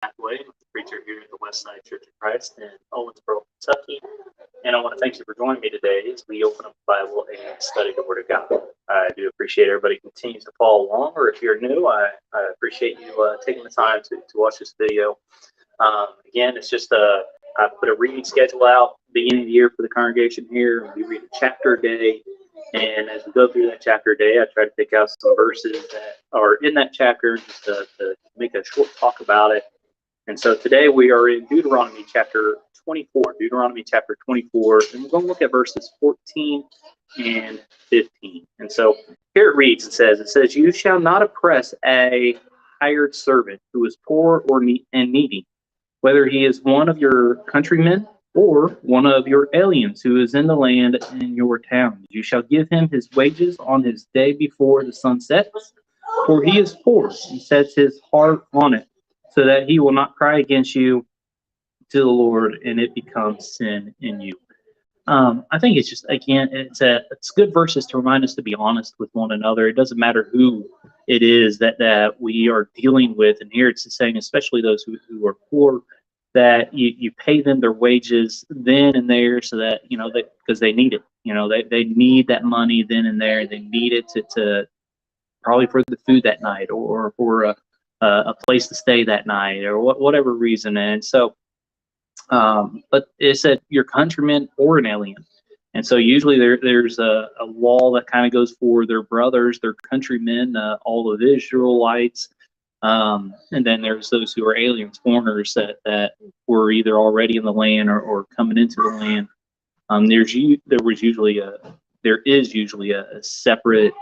Pathway. I'm the preacher here at the Westside Church of Christ in Owensboro, Kentucky. And I want to thank you for joining me today as we open up the Bible and study the Word of God. I do appreciate everybody continues to follow along, or if you're new, I appreciate you taking the time to watch this video. Again, it's just I put a reading schedule out beginning of the year for the congregation here. We read a chapter a day. And as we go through that chapter a day, I try to pick out some verses that are in that chapter just to make a short talk about it. And so today we are in Deuteronomy chapter 24. Deuteronomy chapter 24, and we're going to look at verses 14 and 15. And so here it reads, it says, "You shall not oppress a hired servant who is poor and needy, whether he is one of your countrymen or one of your aliens who is in the land in your town. You shall give him his wages on his day before the sun sets, for he is poor and sets his heart on it, so that he will not cry against you to the Lord, and it becomes sin in you." I think it's just, again, it's good verses to remind us to be honest with one another. It doesn't matter who it is that we are dealing with. And here it's saying, especially those who are poor, that you pay them their wages then and there, so that, because they need it. They need that money then and there. They need it to probably for the food that night, or for a place to stay that night, or whatever reason. And so, but it said your countrymen or an alien. And so usually there's a law that kind of goes for their brothers, their countrymen, all of the Israelites. And then there's those who are aliens, foreigners that were either already in the land or coming into the land. There is usually a separate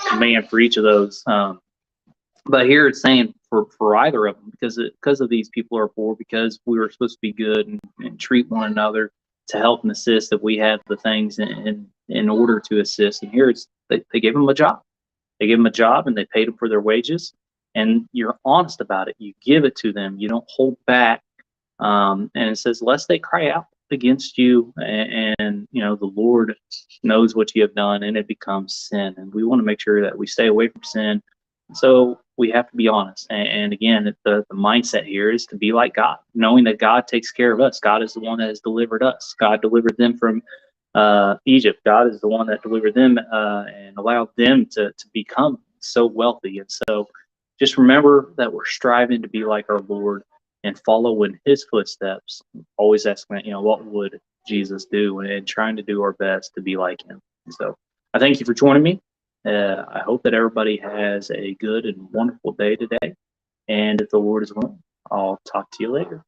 command for each of those. But here it's saying for either of them, because of these people are poor, because we were supposed to be good and treat one another to help and assist, that we have the things in order to assist. And here they gave them a job. They gave them a job and they paid them for their wages. And you're honest about it. You give it to them. You don't hold back. And it says, lest they cry out against you, and the Lord knows what you have done, and it becomes sin. And we want to make sure that we stay away from sin. So we have to be honest. And again, the mindset here is to be like God, knowing that God takes care of us. God is the one that has delivered us. God delivered them from Egypt. God is the one that delivered them and allowed them to become so wealthy. And so just remember that we're striving to be like our Lord and follow in his footsteps, always asking, what would Jesus do, and trying to do our best to be like him. And so I thank you for joining me. I hope that everybody has a good and wonderful day today. And if the Lord is willing, I'll talk to you later.